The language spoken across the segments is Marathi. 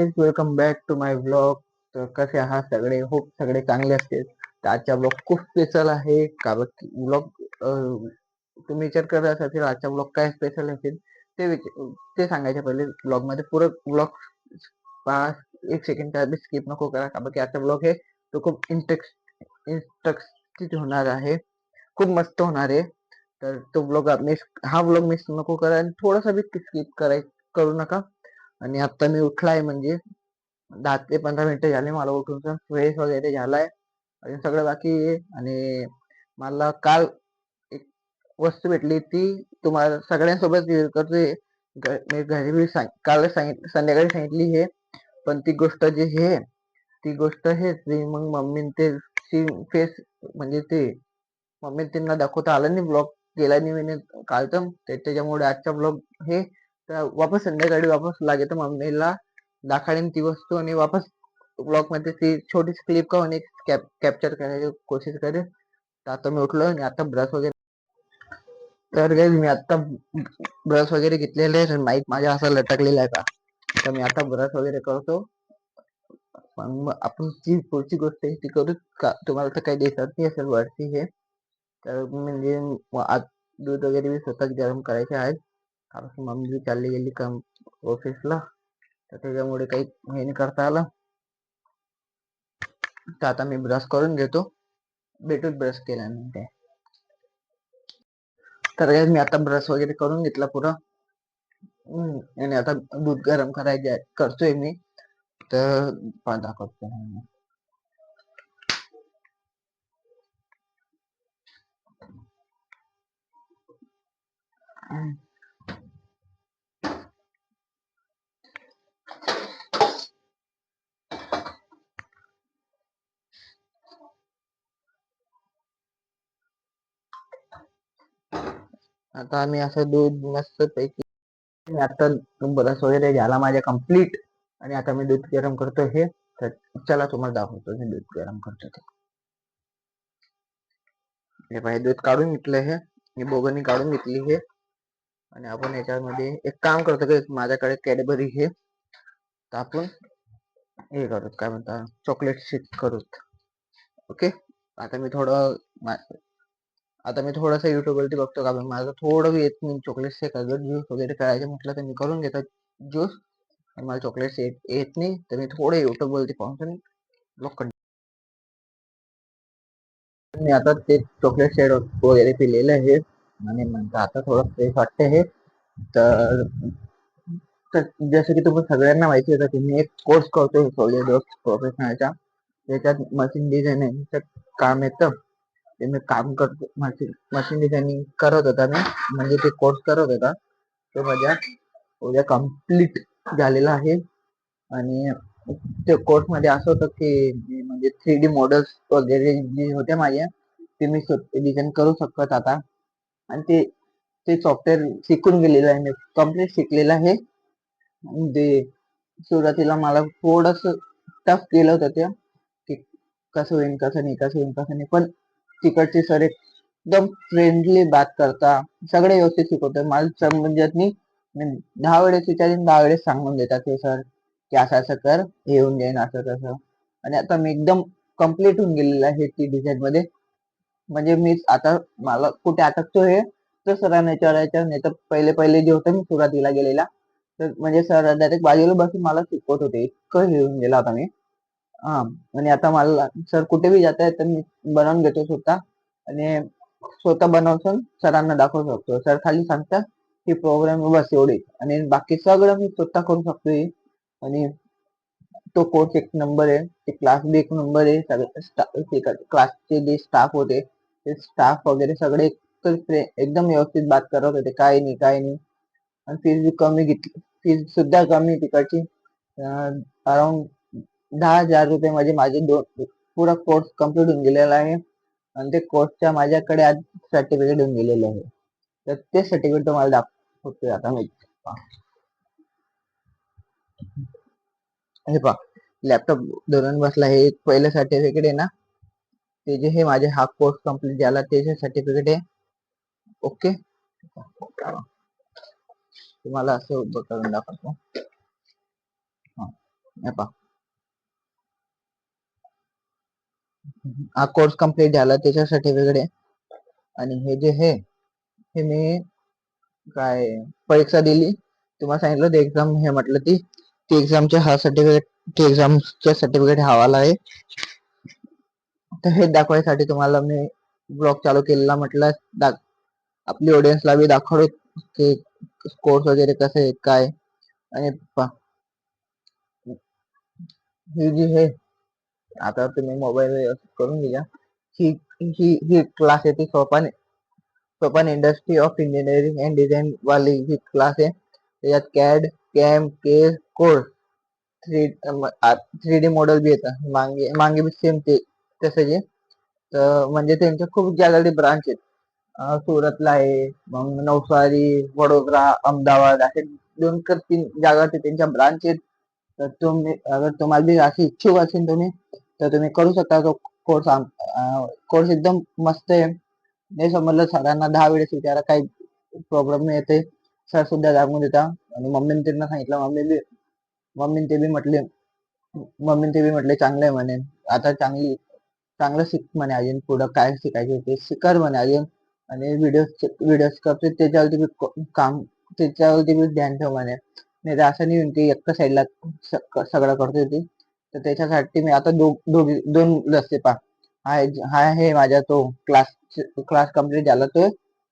Guys, welcome back to my blog. तर कसे आहात सगळे? होप सगळे चांगले असतील. तर आजचा ब्लॉग खूप स्पेशल आहे. कारण ब्लॉग तुम्ही विचार करत असाल आजचा ब्लॉग काय स्पेशल असेल ते सांगायच्या पहिले ब्लॉग मध्ये पुरं ब्लॉग पहा. एक सेकंड बी स्किप नको करा, कारण की आजचा ब्लॉग आहे तो खूप इंटरेस्टिंग होणार आहे, खूप मस्त होणार आहे. तर तो ब्लॉग हा ब्लॉग मिस नको करा आणि थोडासा बी स्किप करू नका. आणि आता मी उठलाय म्हणजे 10 ते 15 मिनिटं झाले मला उठून, फ्रेश वगैरे झालाय आणि सगळं बाकी आहे. आणि मला काल एक वस्तू भेटली, ती तुम्हाला सगळ्यांसोबत शेअर करतोय. मी घरी बी काल संध्याकाळी सांगितली हे, पण ती गोष्ट जी हे ती गोष्ट हेच मग मम्मी ते फेस म्हणजे ते मम्मी त्यांना दाखवता आलं नाही, ब्लॉग केला नाही मी काल. तर त्याच्यामुळे आजचा ब्लॉग हे तर वापस संध्याकाळी वापस लागेल तर मम्मीला दाखवेन ती वस्तू, आणि वापस ब्लॉग मध्ये ती छोटी क्लिप का होणे कॅप्चर करायची कोशिश करेल. तर आता मी उठलो आणि आता ब्रश वगैरे, तर मी आता ब्रश वगैरे घेतलेले आहे. माईक माझ्या असा लटकलेला आहे का, तर मी आता ब्रश वगैरे करतो. मग आपण जी पुढची गोष्ट आहे ती करू का. तुम्हाला तर काही दिसत नाही असेल वरती हे, तर म्हणजे आज दूध वगैरे मी स्वतःच गरम करायचे आहेत, कारण की मम्मी चालली गेली काम ऑफिसला, तर त्याच्यामुळे काही हे नाही करता आलं. तर आता मी ब्रश करून घेतो, भेटूच ब्रश केल्यानंतर. तर मी आता ब्रश वगैरे करून घेतला पुरा, आणि आता दूध गरम करायचे करतोय मी. तर दाखवतो. आता आम्ही असं दूध मस्त पैकी आता ब्रश वगैरे झाला माझ्या कम्प्लीट, आणि आता मी दूध गरम करतो हे. तर चला तुम्हाला दाखवतो मी दूध गरम करतो ते. हे पाहिजे दूध काढून घेतलं हे, मी बोगणी काढून घेतली हे. आणि आपण याच्यामध्ये एक काम करतो की माझ्याकडे कॅडबरी हे, तर आपण हे करू काय म्हणतात चॉकलेट शेक करूत. ओके. आता मी थोडंसं युट्यूब वरती बघतो, का माझं थोडं येत नाही चॉकलेट शेक. अगर ज्यूस वगैरे करायचं म्हटलं तर मी करून घेतो ज्यूस, आणि मला चॉकलेट शेक येत नाही, तर मी थोडं युट्यूब वरती पाहून ब्लॉक. मी आता ते चॉकलेट शेक वगैरे पिलेलं आहे, आणि म्हणता आता थोडं फ्रेश वाटते हे. तर जसं की तुम्हाला सगळ्यांना माहिती होतं की मी एक कोर्स करतोय सॉलिडवर्क्स प्रोफेशनलचा, त्याच्यात मशीन डिझायनिंगचं काम येतं. ते मी काम करतो, मशीन डिझायनिंग करत होता मी, म्हणजे ते कोर्स करत होता तो माझ्या उद्या कम्प्लीट झालेला आहे. आणि त्या कोर्स मध्ये असं होतं की म्हणजे 3D मॉडेल्स वगैरे जे होते माझ्या, ते मी डिझाईन करू शकत आता. आणि ते ते सॉफ्टवेअर शिकून गेलेलं आहे मी, कम्प्लीट शिकलेलं आहे. ते सुरुवातीला मला थोडस टफ केलं होतं ते, की कसं होईल कसं नाही, कसं होईल कसं नाही. पण तिकडचे सर एकदम फ्रेंडली बात करता, सगळे व्यवस्थित शिकवतात. मला समजत नाही, 10 वेळेस विचारेन 10 वेळेस सांगून देतात ते सर की असं असं कर, हे होऊन जाईन असं तसं. आणि आता मी एकदम कम्प्लीट होऊन गेलेलं आहे ती डिझाईन मध्ये. म्हणजे मी आता मला कुठे अटकतो हे तर सरांना विचारायचं, नाही तर पहिले पहिले जे होतं मी सुरुवातीला गेलेला, तर म्हणजे सर डायरेक्ट बाजूला बसून मला शिकवत होते, इतकं हे होऊन गेला होता मी. हा. आणि आता मला सर कुठे बी जात आहे तर मी बनवून घेतो स्वतः, आणि स्वतः बनवून सरांना दाखवू शकतो. सर खाली सांगतात की प्रोग्राम बस एवढी, आणि बाकी सगळं मी स्वतः करू शकतोय. आणि तो कोर्स एक नंबर आहे, ते क्लास बी एक नंबर आहे. सगळे क्लासचे जे स्टाफ होते, ते स्टाफ वगैरे सगळे एकदम व्यवस्थित बात करत होते, काय नाही काय नाही. आणि फीस बी कमी घेतली, फीस सुद्धा कमी तिकडची. अराउंड 10,000 रुपये मध्ये माझे पुरा कोर्स कम्प्लीट होऊन गेलेला आहे. आणि ते कोर्सच्या माझ्याकडे आज सर्टिफिकेट येऊन गेलेलं आहे. तर ते सर्टिफिकेट तुम्हाला दाखवतोय आता मी. हे पहा, लॅपटॉप धरून बसला, हे पहिलं सर्टिफिकेट आहे ना, ते जे हे माझे हा कोर्स कम्प्लीट झाला त्याचे सर्टिफिकेट आहे. ओके. तुम्हाला असं उभं करून दाखवतो. हे पहा, हा कोर्स कंप्लीट झाला त्याच्या सर्टिफिकेट आहे. आणि हे जे हे मी काय परीक्षा दिली, तुम्हाला सांगितलं ते एक्झाम हे म्हटलं ती एक्झामचे हा सर्टिफिकेट, ती एक्झामचे सर्टिफिकेट हवाला आहे. तर हे दाखवायसाठी तुम्हाला मी ब्लॉग चालू केलेला, म्हटलं आपली ऑडियन्सला बी दाखवलं की कोर्स वगैरे कसे आहे काय. आणि ही जी आहे, आता तुम्ही मोबाईल करून घ्या. ही ही ही क्लास आहे ती Sopan industry of engineering and design वाली ही क्लास आहे. त्याच्यात कॅड, कॅम, केस, कोड, थ्री डी मॉडेल बी येतं, मागे मागे बी सेम ते तसंच आहे. तर म्हणजे त्यांच्या खूप जागा ब्रांच आहेत. सुरतला आहे, मग नवसारी, वडोदरा, अहमदाबाद असे 2 ते 3 जागा त्यांच्या ब्रांच आहेत. तर तुम्ही अगर तुम्हाला बी अशी इच्छुक असेल तुम्ही, तर तुम्ही करू शकता तो कोर्स. कोर्स एकदम मस्त आहे. नाही समजलं सरांना 10 वेळेस विचारा, काही प्रॉब्लेम नाही येते. सर सुद्धा दाखवून देता. आणि मम्मीने त्यांना सांगितलं, मम्मीने ते बी म्हटले, चांगलं आहे म्हणे, आता चांगलं शिक म्हणे, अजून पुढं काय शिकायचे ते शिकार म्हणे अजून. आणि व्हिडिओज करते त्याच्यावरती बी काम, त्याच्यावरती बी ध्यान ठेव म्हणे. नाही तर असं नाही की एका साईडला सगळं करते ती. तर त्याच्यासाठी मी आता दोन रस्ते पा, हा आहे माझा तो क्लास कम्प्लीट झाला तो.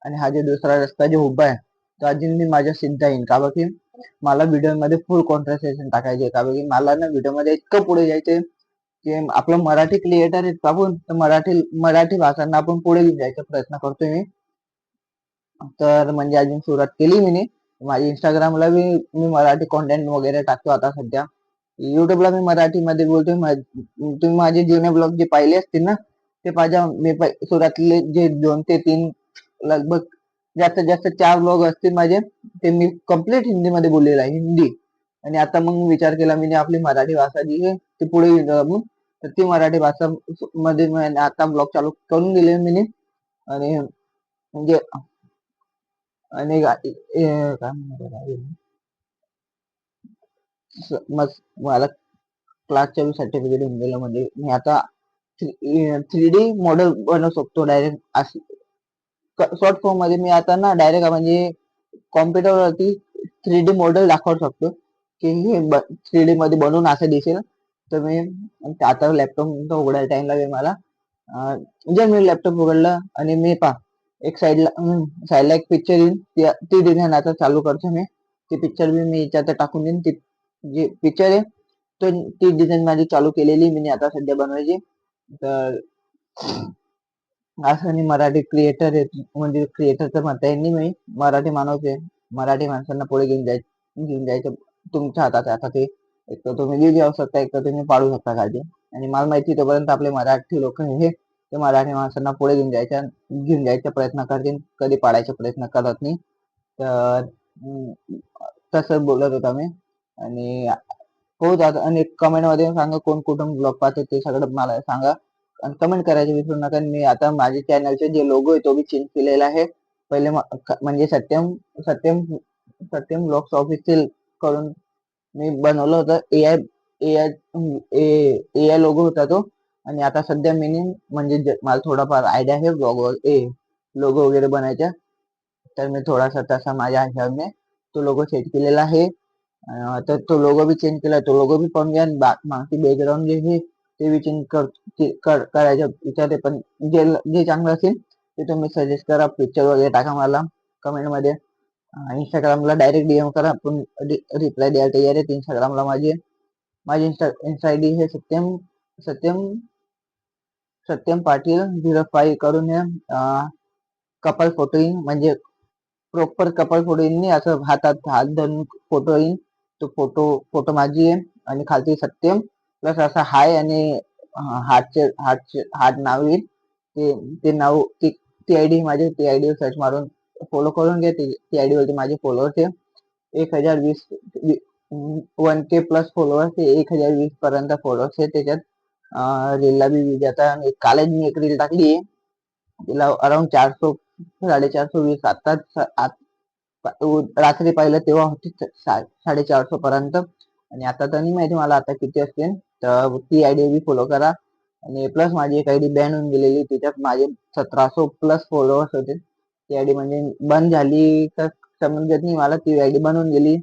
आणि हा जे दुसरा रस्ता जो उभा आहे, तो अजून मी माझ्या सिद्ध येईन. का बघ, मला व्हिडिओ मध्ये फुल कॉन्सन्ट्रेशन टाकायचे. का बघ, मला ना व्हिडिओ मध्ये इतकं पुढे जायचंय की आपलं मराठी क्रिएटर आहेत आपण, तर मराठी भाषांना आपण पुढे घेऊन जायचा प्रयत्न करतोय मी. तर म्हणजे अजून सुरुवात केली मी नाही. माझ्या इंस्टाग्रामला बी मी मराठी कॉन्टेंट वगैरे टाकतो आता सध्या. युट्यूबला मी मराठीमध्ये बोलतोय. तुम्ही माझे जुने ब्लॉग जे पाहिले असतील ना, ते पाहिजे. मी सुरुवातीले जे 2 ते 3, लगभग जास्तीत जास्त 4 ब्लॉग असतील माझे, ते मी कम्प्लीट हिंदीमध्ये बोललेलं आहे, हिंदी. आणि आता मग विचार केला मी, आपली मराठी भाषा जी आहे ती पुढे घेऊन जाऊ. तर ती मराठी भाषा मध्ये आता ब्लॉग चालू करून दिले मी. आणि म्हणजे आणि काय म्हणतात, मग मला क्लासच्या सर्टिफिकेट येऊन गेलं. म्हणजे मी आता 3D मॉडेल बनवू शकतो डायरेक्ट. शॉर्ट फॉर्म मध्ये मी आता ना डायरेक्ट म्हणजे कॉम्प्युटरवरती 3D मॉडेल दाखवू शकतो की हे 3D मध्ये बनवून असं दिसेल. तर मी आता लॅपटॉप उघडायला टाइम लागेल मला. म्हणजे मी लॅपटॉप उघडला आणि मी एक साईडला एक पिक्चर येईल, ती डिझाईन आता चालू करतो मी. ती पिक्चर मी याच्यात टाकून देईन. ती जी पिक्चर आहे तो, ती डिझाईन माझी चालू केलेली मी आता सध्या बनवायची. तर असं नाही, मराठी क्रिएटर आहे, म्हणजे क्रिएटर तर म्हणता येईल नाही, मी मराठी माणूस आहे. मराठी माणसांना पुढे घेऊन जायचं तुमच्या हातात आहे. आता ते एक तर तुम्ही बी जाऊ शकता, एक तर तुम्ही पाडू शकता खाली. आणि मला माहिती तोपर्यंत आपले मराठी लोक हे ते मराठी माणसांना पुढे घेऊन जायचा प्रयत्न करतील, कधी पाडायचा प्रयत्न करत नाही. तर तसं बोलत होता मी. आणि हो दादा, आणि कमेंट मध्ये सांगा कोण कुठून ब्लॉग पाहते ते सगळं मला सांगा. आणि कमेंट करायचे विसरू नका. मी आता माझ्या चॅनलचे जे लोगो आहे तो बी चेंज केलेला आहे. पहिले म्हणजे सत्यम सत्यम ब्लॉग्स ऑफिशियल करून मी बनवलं होतं. एआय एआय लोगो होता तो. आणि आता सध्या मी म्हणजे मला थोडाफार आयडिया आहे ब्लॉग लोगो वगैरे बनायचा. तर मी थोडासा तसा माझ्या हिशोबाने तो लोगो सेट केलेला आहे. तर तो लोगो बी चेंज केला, तो लोगो बी पाहून घ्या. बाकी बॅकग्राऊंड जे आहे ते बी चेंज करायचं विचार आहे. पण जे चांगलं असेल ते तुम्ही सजेस्ट करा, पिक्चर वगैरे टाका मला कमेंट मध्ये. इंस्टाग्रामला डायरेक्ट डीएम करा, आपण रिप्लाय द्यायला तयार आहे. इंस्टाग्रामला माझी इंस्टा आयडी हे सत्यम सत्यम पाटील 05 करून कपल फोटो येईन, म्हणजे प्रॉपर कपल फोटो येईन, नाही असं हातात हात धरून फोटो येईन. तो फोटो फोटो माझी आहे. आणि खालती सत्यम प्लस असा हाय आणि हार्ट नाव येईल. ते नाव ती आयडी माझी, ती आयडी सर्च मारून फॉलो करून घ्या. ती आयडी वरती माझे फॉलोअर्स आहे 1020, 1K प्लस फॉलोअर्स आहे. 1020 पर्यंत फॉलोअर्स आहे त्याच्यात. रीलला बी आता कालच मी एक रील टाकली, तिला अराउंड 400 450 व्ह्यूज. आता रात्री पाहिलं तेव्हा होती 450 पर्यंत. आणि आता तर नाही माहिती मला आता किती असतील, तर ती आयडी बी फॉलो करा. आणि प्लस माझी एक आयडी बॅन होऊन गेलेली, तिच्यात माझे 1700 प्लस फॉलोअर्स होते. ती आयडी म्हणजे बंद झाली तर समजत नाही मला, ती आयडी बनवून गेली.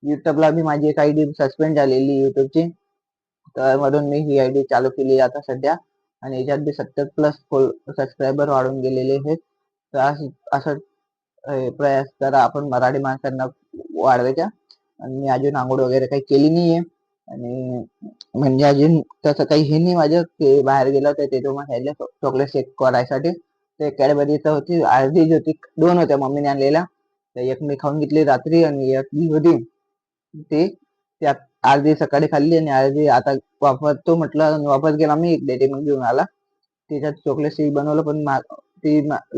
युट्यूबला बी माझी एक आयडी सस्पेंड झालेली युट्यूबची, तर म्हणून मी ही आयडी चालू केली आता सध्या. आणि याच्यात बी 70 प्लस सबस्क्रायबर वाढून गेलेले आहेत. तर असं प्रयास करा आपण मराठी माणसांना वाढवायचा. आणि मी अजून आंघोळ वगैरे काही केली नाहीये. आणि म्हणजे अजून तसं काही हे नाही माझं की बाहेर गेलो तर ते तुम्हाला चॉकलेट शेक करायसाठी. ते कॅडबरीचं होती, अर्धीच होती, दोन होत्या मम्मीने आणलेल्या. तर एक मी खाऊन घेतली रात्री आणि एक जी होती ती त्यात अर्धी सकाळी खाल्ली आणि अर्धी आता वापरतो म्हटलं, वापस गेला मी डेअरी मग घेऊन आला. त्याच्यात चॉकलेट शेक बनवलं, पण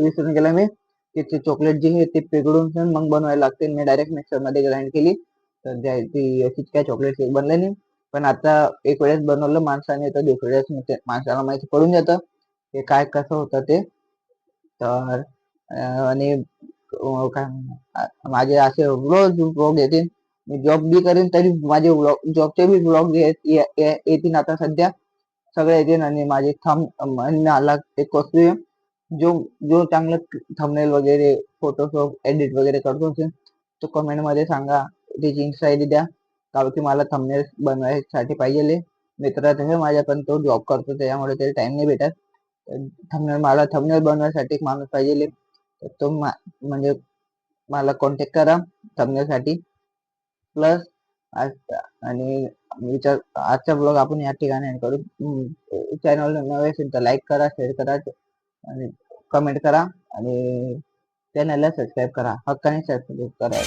विसरून गेला मी की ते चॉकलेट जे आहे ते पिघळून मग बनवायला लागते. मी डायरेक्ट मिक्सर मध्ये ग्राइंड केली, तर ती अशीच काय चॉकलेट शेक बनले नाही. पण आता एक वेळेस बनवलं माणसाने तर दुसऱ्या वेळेस माणसाला माहिती पडून जातं ते काय कसं होतं ते. तर आणि काय माझे असे रोज व्लॉग येतील. मी जॉब बी करेन तरी माझे जॉबचे बी व्लॉग येतील आता सध्या सगळे येतील. आणि माझे आला एक वस्तू आहे, जो जो चांगलं थंबनेल वगैरे फोटोशॉप एडिट वगैरे करतो असेल तो कमेंट मध्ये सांगा, त्याची इन्स्टा आयडी द्या, कारण की मला थंबनेल बनवायसाठी पाहिजे. मित्र आहे माझ्या पण तो जॉब करतो त्याच्यामुळे त्याला टाइम नाही भेटत. मला थंबनेल बनवायसाठी एक माणूस पाहिजे, तर तो म्हणजे मला कॉन्टॅक्ट करा थंबनेल साठी. प्लस आणि आजचा ब्लॉग आपण या ठिकाणी end करू. चॅनल नवे असेल तर लाईक करा, शेअर करा आणि कमेंट करा आणि चॅनलला सबस्क्राईब करा, हक्काने सबस्क्राईब करा.